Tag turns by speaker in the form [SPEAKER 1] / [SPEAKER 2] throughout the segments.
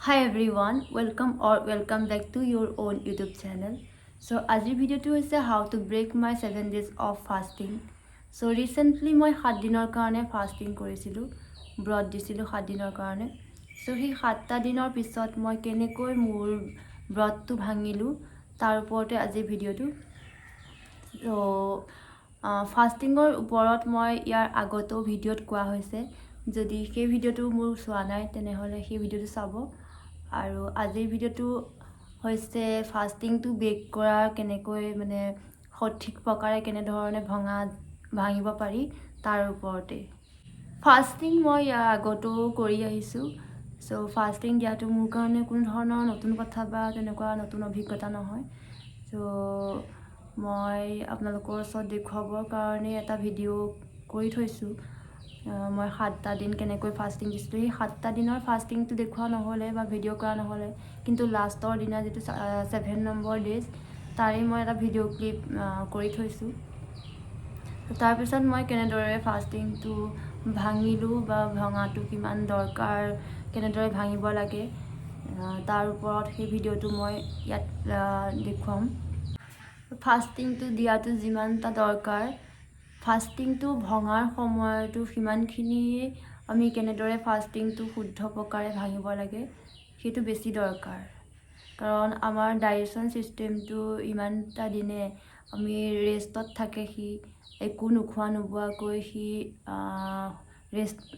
[SPEAKER 1] Hi everyone, welcome back to your own YouTube channel. So আজিৰ ভিডিঅ'টো হৈছে how to break my 7 days of fasting. So recently মই 7 দিনৰ কাৰণে fasting কৰিছিলোঁ, ব্ৰত দিছিলোঁ 7 দিনৰ কাৰণে. So সেই 7টা দিনৰ পিছত মই কেনেকৈ মোৰ ব্ৰতটো ভাঙিলোঁ তাৰ ওপৰতে আজিৰ ভিডিঅ'টো. So ফাস্টিঙৰ ওপৰত মই ইয়াৰ আগতেও ভিডিঅ'ত কোৱা হৈছে. যদি সেই ভিডিঅ'টো মোৰ চোৱা নাই তেনেহ'লে সেই ভিডিঅ'টো চাব. আৰু আজিৰ ভিডিঅ'টো হৈছে ফাস্টিংটো ব্ৰেক কৰাৰ কেনেকৈ সঠিক প্ৰকাৰে কেনেধৰণে ভাঙিব পাৰি তাৰ ওপৰতে. ফাস্টিং মই ইয়াৰ আগতেও কৰি আহিছোঁ. চ' ফাস্টিং দিয়াটো মোৰ কাৰণে কোনো ধৰণৰ নতুন কথা বা তেনেকুৱা নতুন অভিজ্ঞতা নহয়. চ' মই আপোনালোকৰ ওচৰত দেখুৱাবৰ কাৰণে এটা ভিডিঅ' কৰি থৈছোঁ. মই 7টা দিন কেনেকৈ ফাস্টিং দিছিলোঁ, সেই 7টা দিনৰ ফাস্টিংটো দেখুওৱা নহ'লে বা ভিডিঅ' কৰা নহ'লে, কিন্তু লাষ্টৰ দিনা যিটো 7 নম্বৰ ডেজ তাৰে মই এটা ভিডিঅ' ক্লিপ কৰি থৈছোঁ. তাৰপিছত মই কেনেদৰে ফাস্টিংটো ভাঙিলোঁ বা ভঙাটো কিমান দৰকাৰ, কেনেদৰে ভাঙিব লাগে তাৰ ওপৰত সেই ভিডিঅ'টো মই ইয়াত দেখুৱাম. ফাস্টিংটো দিয়াটো যিমানটা দৰকাৰ, ফাস্টিংটো ভঙাৰ সময়তো সিমানখিনিয়ে আমি কেনেদৰে ফাস্টিংটো শুদ্ধ প্ৰকাৰে ভাঙিব লাগে সেইটো বেছি দৰকাৰ. কাৰণ আমাৰ ডাইজেশ্যন ছিষ্টেমটো ইমানটা দিনে আমি ৰেষ্টত থাকে, সি একো নোখোৱা নোবোৱাকৈ সি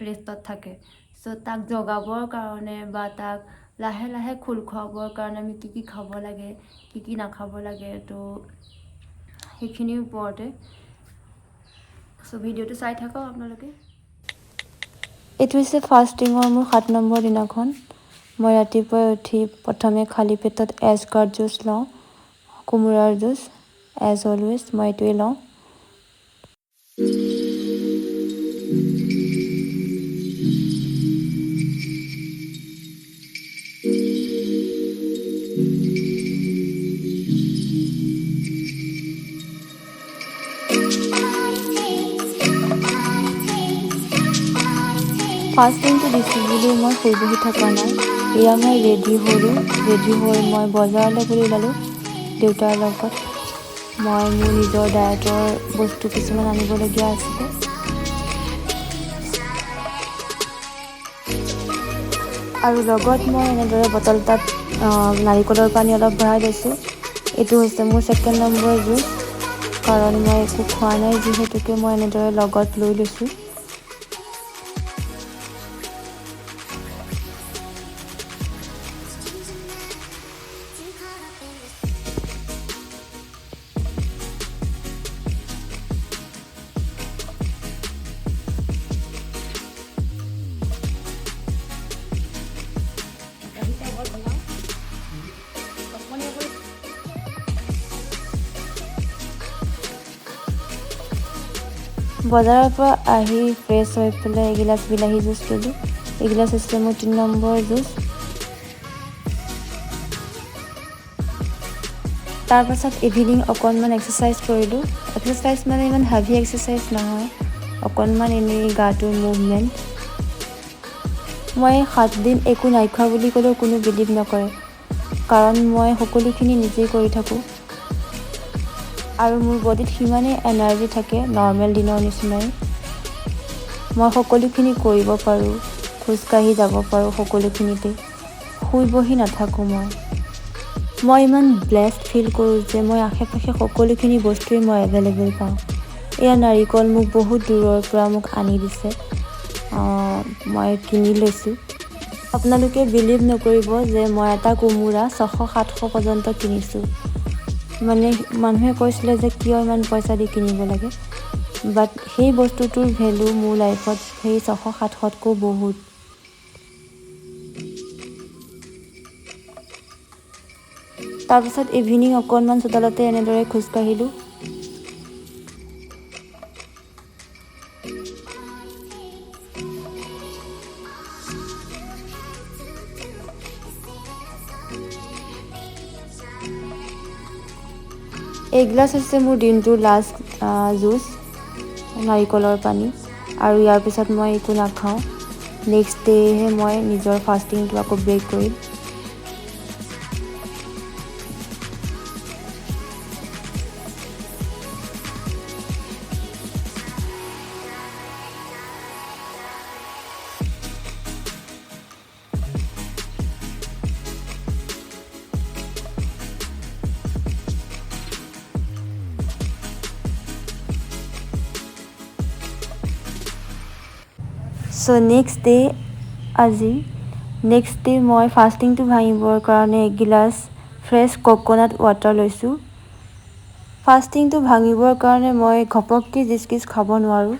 [SPEAKER 1] ৰেষ্টত থাকে. চ' তাক জগাবৰ কাৰণে বা তাক লাহে লাহে খোল খুৱাবৰ কাৰণে আমি কি খাব লাগে, কি নাখাব লাগে, তো সেইখিনিৰ ওপৰতে. চ' ভিডিঅ'টো চাই থাকক আপোনালোকে. এইটো হৈছে ফাস্টিঙৰ মোৰ 7 নম্বৰ দিনাখন. মই ৰাতিপুৱাই উঠি প্ৰথমে খালী পেটত এছকাৰ্ট জুচ লওঁ, কোমোৰাৰ জুচ. এজ অলৱেজ মই এইটোৱে লওঁ. ফাস্টিংটো দিছোঁ বুলি মই শুই বহি থকা নাই. এয়া মই ৰেডি হৈ মই বজাৰলৈ বুলি ওলালোঁ দেউতাৰ লগত. মই মোৰ নিজৰ ডায়েটৰ বস্তু কিছুমান আনিবলগীয়া আছিলে. আৰু লগত মই এনেদৰে বটল এটাত নাৰিকলৰ পানী অলপ ভৰাই লৈছোঁ. এইটো হৈছে মোৰ 2nd নম্বৰ জুচ, কাৰণ মই একো খোৱা নাই যিহেতুকে মই এনেদৰে লগত লৈ লৈছোঁ. বজাৰৰ পৰা আহি ফ্ৰেছ হৈ পেলাই এগিলাচ বিলাহী জুচ ল'লোঁ. এগিলাচ হৈছে মোৰ 3 নম্বৰ জুচ. তাৰপাছত ইভিনিং অকণমান এক্সাৰচাইজ কৰিলোঁ. এক্সাৰচাইজ ইমান হেভি এক্সাৰচাইজ নহয়, অকণমান এনেই গাটোৰ মুভমেণ্ট. মই 7 দিন একো নাই খোৱা বুলি ক'লেও কোনো বিলিভ নকৰে, কাৰণ মই সকলোখিনি নিজেই কৰি থাকোঁ. আৰু মোৰ বডিত সিমানেই এনাৰ্জি থাকে নৰ্মেল দিনৰ নিচিনাই. মই সকলোখিনি কৰিব পাৰোঁ, খোজকাঢ়ি যাব পাৰোঁ সকলোখিনিতে, শুই বহি নাথাকোঁ. মই ইমান ব্লেছড ফিল কৰোঁ যে মই আশে পাশে সকলোখিনি বস্তুৱেই মই এভেইলেবল পাওঁ. এয়া নাৰিকল মোক বহুত দূৰৰ পৰা মোক আনি দিছে, মই কিনি লৈছোঁ. আপোনালোকে বিলিভ নকৰিব যে মই এটা কোমোৰা 600-700 পৰ্যন্ত কিনিছোঁ. মানুহে কৈছিলে যে কিয় ইমান পইচা দি কিনিব লাগে, বাট সেই বস্তুটোৰ ভেলু মোৰ লাইফত সেই 600-700তকৈ বহুত. তাৰপিছত ইভিনিং অকণমান চোতালতে এনেদৰে খোজকাঢ়িলোঁ. এগিলাচ হৈছে মোৰ দিনটোৰ লাষ্ট জুচ, নাৰিকলৰ পানী. আৰু ইয়াৰ পিছত মই একো নাখাওঁ. নেক্সট ডেহে মই নিজৰ ফাষ্টিংটো আকৌ ব্ৰেক কৰিম। চ' নেক্সট ডে মই ফাষ্টিংটো ভাঙিবৰ কাৰণে এগিলাচ ফ্ৰেছ ক'ক'নাট ৱাটাৰ লৈছোঁ। ফাষ্টিংটো ভাঙিবৰ কাৰণে মই ঘপককৈ জিচকিচ খাব নোৱাৰোঁ,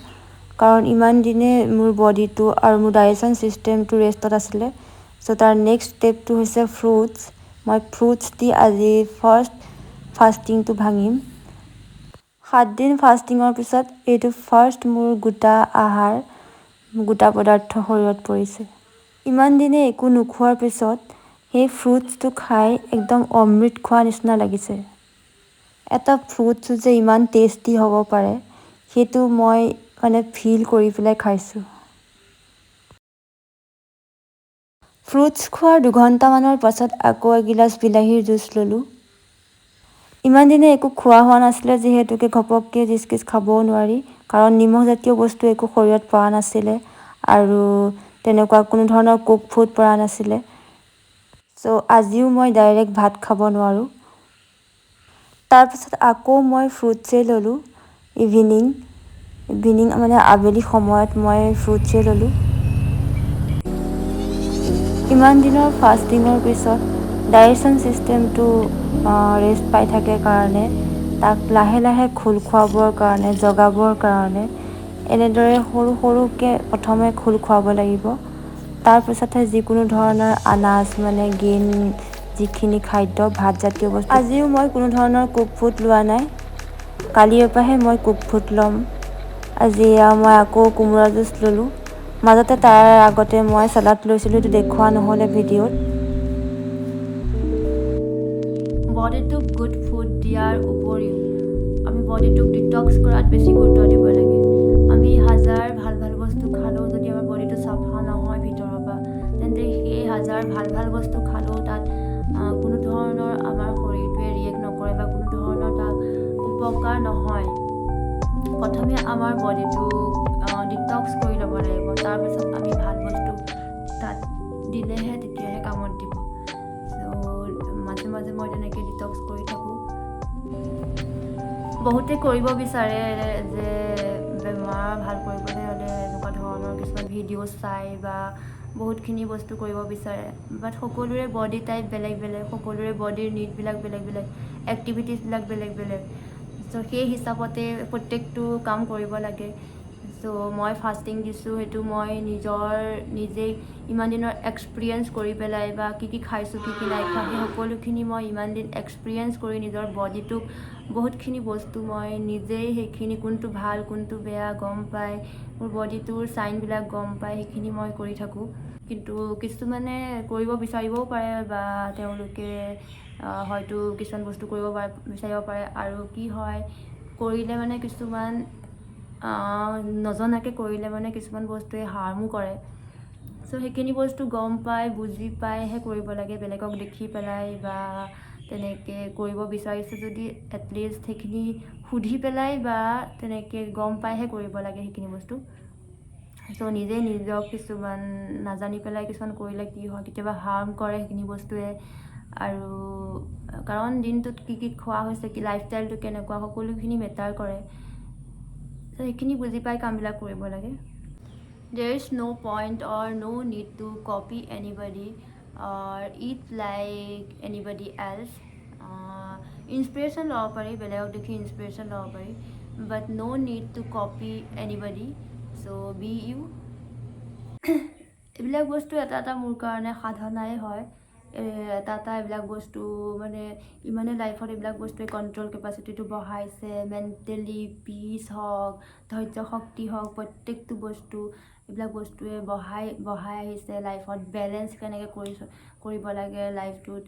[SPEAKER 1] কাৰণ ইমান দিনে মোৰ বডিটো আৰু মোৰ ডাইজেশ্যন ছিষ্টেমটো ৰেষ্টত আছিলে। চ' তাৰ নেক্সট ষ্টেপটো হৈছে ফ্ৰুটছ। মই ফ্ৰুটছ দি আজি ফাৰ্ষ্ট ফাষ্টিংটো ভাঙিম। 7 দিন ফাষ্টিঙৰ পিছত এইটো ফাৰ্ষ্ট মোৰ গোটা পদাৰ্থ শৰীৰত পৰিছে। ইমান দিনে একো নোখোৱাৰ পিছত সেই ফ্ৰুটছটো খাই একদম অমৃত খোৱা নিচিনা লাগিছে। এটা ফ্ৰুটছ যে ইমান টেষ্টি হ'ব পাৰে সেইটো মই ফিল কৰি পেলাই খাইছোঁ। ফ্ৰুটছ খোৱাৰ 2 ঘণ্টামানৰ পাছত আকৌ এগিলাচ বিলাহীৰ জুচ ল'লোঁ। ইমান দিনে একো খোৱা হোৱা নাছিলে যিহেতুকে ঘপককৈ জিচকিচ খাবও নোৱাৰি, কাৰণ নিমখজাতীয় বস্তু একো শৰীৰত পৰা নাছিলে আৰু তেনেকুৱা কোনো ধৰণৰ কুক ফুড পৰা নাছিলে। চ' আজিও মই ডাইৰেক্ট ভাত খাব নোৱাৰোঁ। তাৰপিছত আকৌ মই ফ্ৰুটছেই ল'লোঁ। ইভিনিং আবেলি সময়ত মই ফ্ৰুটছেই ল'লোঁ। ইমান দিনৰ ফাষ্টিঙৰ পিছত ডাইজেশ্যন ছিষ্টেমটো ৰেষ্ট পাই থাকে কাৰণে তাক লাহে লাহে খোল খুৱাবৰ কাৰণে, জগাবৰ কাৰণে এনেদৰে সৰুকৈ প্ৰথমে খোল খুৱাব লাগিব। তাৰপিছতহে যিকোনো ধৰণৰ আনাজ যিখিনি খাদ্য ভাতজাতীয় বস্তু। আজিও মই কোনো ধৰণৰ কুক ফুড লোৱা নাই, কালিৰ পৰাহে মই কুক ফুড ল'ম। আজি মই আকৌ কোমোৰা জুচ ল'লোঁ। মাজতে তাৰ আগতে মই চালাড লৈছিলোঁ, এইটো দেখুওৱা নহ'লে ভিডিঅ'ত। বডিটোক গুড ফুড দিয়াৰ উপৰিও আমি বডিটোক ডিটক্স কৰাত বেছি গুৰুত্ব দিব লাগে। আমি হাজাৰ ভাল ভাল বস্তু খালেও যদি আমাৰ বডিটো চাফা নহয় ভিতৰৰ পৰা, তেন্তে সেই হাজাৰ ভাল ভাল বস্তু খালেও তাত কোনো ধৰণৰ আমাৰ শৰীৰটোৱে ৰিয়েক্ট নকৰে বা কোনো ধৰণৰ তাত উপকাৰ নহয়। প্ৰথমে আমাৰ বডিটোক ডিটক্স কৰি ল'ব লাগিব, তাৰপিছত আমি ভাল বস্তু তাত দিলেহে তেতিয়াহে কামত দিব। চ' মাজে মাজে মই তেনেকৈ ডিটক্স কৰি থাকোঁ। বহুতে কৰিব বিচাৰে যে বেমাৰ ভাল কৰিবলৈ হ'লে এনেকুৱা ধৰণৰ কিছুমান ভিডিঅ' চাই বা বহুতখিনি বস্তু কৰিব বিচাৰে, বাট সকলোৰে বডি টাইপ বেলেগ বেলেগ, সকলোৰে বডিৰ নিডবিলাক বেলেগ বেলেগ, এক্টিভিটিছবিলাক বেলেগ বেলেগ। চ' সেই হিচাপতে প্ৰত্যেকটো কাম কৰিব লাগে। চ' মই ফাষ্টিং দিছোঁ, সেইটো মই নিজেই ইমান দিনৰ এক্সপিৰিয়েঞ্চ কৰি পেলাই বা কি খাইছোঁ কি নাই খোৱা, সেই সকলোখিনি মই ইমান দিন এক্সপিৰিয়েঞ্চ কৰি নিজৰ বডিটোক বহুতখিনি বস্তু মই নিজেই সেইখিনি কোনটো ভাল কোনটো বেয়া গম পাই, মোৰ বডিটোৰ চাইনবিলাক গম পাই সেইখিনি মই কৰি থাকোঁ। কিন্তু কিছুমানে কৰিব বিচাৰিবও পাৰে বা তেওঁলোকে হয়তো কিছুমান বস্তু কৰিব বিচাৰিব পাৰে, আৰু কি হয় কৰিলে কিছুমান নজনাকৈ কৰিলে কিছুমান বস্তুৱে হাৰ্মো কৰে। চ' সেইখিনি বস্তু গম পাই বুজি পাইহে কৰিব লাগে, বেলেগক দেখি পেলাই বা তেনেকৈ কৰিব বিচাৰিছে যদি এটলিষ্ট সেইখিনি সুধি পেলাই বা তেনেকৈ গম পাইহে কৰিব লাগে সেইখিনি বস্তু। চ' নিজক কিছুমান নাজানি পেলাই কিছুমান কৰিলে কি হয় কেতিয়াবা হাৰ্ম কৰে সেইখিনি বস্তুৱে, আৰু কাৰণ দিনটোত কি খোৱা হৈছে, কি লাইফষ্টাইলটো কেনেকুৱা, সকলোখিনি মেটাৰ কৰে। চ' সেইখিনি বুজি পাই কামবিলাক কৰিব লাগে। There is no point or no need to copy anybody or eat like anybody else. Inspiration ল'ব পাৰি, বেলেগক দেখি ইনস্পিৰেশ্যন ল'ব পাৰি, বাট no need to copy anybody. So be you. এইবিলাক বস্তু এটা মোৰ কাৰণে সাধনাই হয়। এটা এইবিলাক বস্তু ইমানে লাইফত এইবিলাক বস্তুৱে কণ্ট্ৰল কেপাচিটিটো বঢ়াইছে, মেণ্টেলি পিচ হওক, ধৈৰ্য শক্তি হওক, প্ৰত্যেকটো বস্তু এইবিলাক বস্তুৱে বঢ়াই আহিছে। লাইফত বেলেঞ্চ কেনেকৈ কৰিব লাগে লাইফটোত,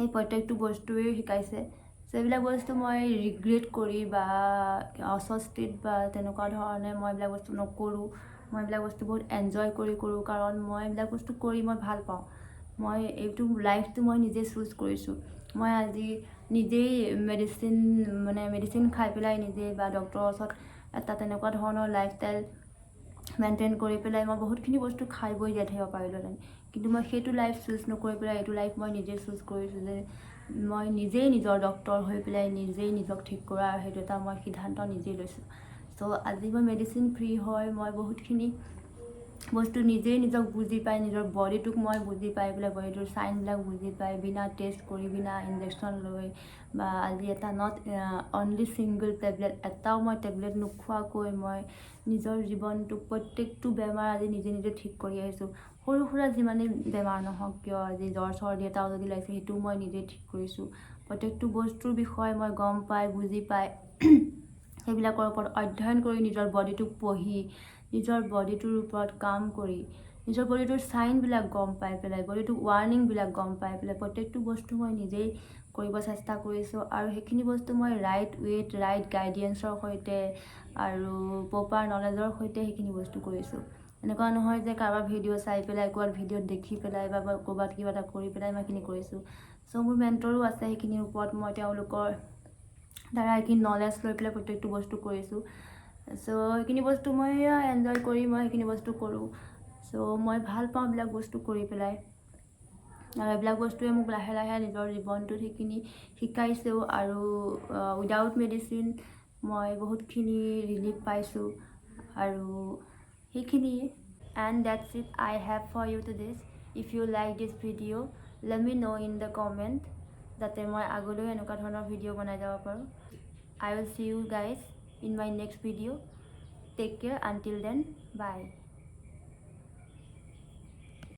[SPEAKER 1] এই প্ৰত্যেকটো বস্তুৱেই শিকাইছে। চ' এইবিলাক বস্তু মই ৰিগ্ৰেট কৰি বা অস্বস্তিত বা তেনেকুৱা ধৰণে মই এইবিলাক বস্তু নকৰোঁ। মই এইবিলাক বস্তু বহুত এনজয় কৰি কৰোঁ, কাৰণ মই এইবিলাক বস্তু কৰি মই ভাল পাওঁ। মই এইটো লাইফটো মই নিজে চুজ কৰিছোঁ। মই আজি নিজেই মেডিচিন খাই পেলাই নিজে বা ডক্টৰৰ ওচৰত এটা তেনেকুৱা ধৰণৰ লাইফষ্টাইল মেইনটেইন কৰি পেলাই মই বহুতখিনি বস্তু খাই বৈ জীয়াই থাকিব পাৰিলোঁহেঁতেন, কিন্তু মই সেইটো লাইফ চুজ নকৰি পেলাই এইটো লাইফ মই নিজে চুজ কৰিছোঁ যে মই নিজেই নিজৰ ডক্টৰ হৈ পেলাই নিজেই নিজক ঠিক কৰা, সেইটো এটা মই সিদ্ধান্ত নিজেই লৈছোঁ। চ' আজি মই মেডিচিন ফ্ৰী হয় মই বহুতখিনি বস্তু নিজেই নিজক বুজি পাই, নিজৰ বডিটোক মই বুজি পাই পেলাই, বডিটোৰ চাইনবিলাক বুজি পাই, বিনা টেষ্ট কৰি, বিনা ইনজেকশ্যন লৈ, বা আজি এটা নট অনলি ছিংগল টেবলেট, এটাও মই টেবলেট নোখোৱাকৈ মই নিজৰ জীৱনটোক প্ৰত্যেকটো বেমাৰ আজি নিজে নিজে ঠিক কৰি আহিছোঁ। সৰু সুৰা যিমানেই বেমাৰ নহওক কিয়, আজি জ্বৰ চৰ্দি এটাও যদি লাগিছে সেইটোও মই নিজে ঠিক কৰিছোঁ। প্ৰত্যেকটো বস্তুৰ বিষয়ে মই গম পাই বুজি পাই সেইবিলাকৰ ওপৰত অধ্যয়ন কৰি, নিজৰ বডিটোক পঢ়ি, নিজৰ বডিটোৰ ওপৰত কাম কৰি, নিজৰ বডিটোৰ চাইনবিলাক গম পাই পেলাই, বডিটোৰ ৱাৰ্ণিংবিলাক গম পাই পেলাই প্ৰত্যেকটো বস্তু মই নিজেই কৰিব চেষ্টা কৰিছোঁ। আৰু সেইখিনি বস্তু মই ৰাইট ৱেত, ৰাইট গাইডেঞ্চৰ সৈতে আৰু প্ৰপাৰ নলেজৰ সৈতে সেইখিনি বস্তু কৰিছোঁ। এনেকুৱা নহয় যে কাৰোবাৰ ভিডিঅ' চাই পেলাই, ক'ৰবাত ভিডিঅ'ত দেখি পেলাই বা ক'ৰবাত কিবা এটা কৰি পেলাই মই সেইখিনি কৰিছোঁ। চ' মোৰ মেণ্টৰো আছে, সেইখিনিৰ ওপৰত মই তেওঁলোকৰ দ্বাৰা এইখিনি নলেজ লৈ পেলাই প্ৰত্যেকটো বস্তু কৰিছোঁ। চ' সেইখিনি বস্তু মই এনজয় কৰি মই সেইখিনি বস্তু কৰোঁ। চ' মই ভাল পাওঁ এইবিলাক বস্তু কৰি পেলাই, আৰু এইবিলাক বস্তুৱে মোক লাহে লাহে নিজৰ জীৱনটোত সেইখিনি শিকাইছেও। আৰু উইদাউট মেডিচিন মই বহুতখিনি ৰিলিফ পাইছোঁ। আৰু সেইখিনিয়ে, and that's it I have for you to this. If you like this video' let me know' in the comment, যাতে মই আগলৈও এনেকুৱা ধৰণৰ ভিডিঅ' বনাই যাব পাৰোঁ। I will see you guys in my next video. Take care until then. Bye.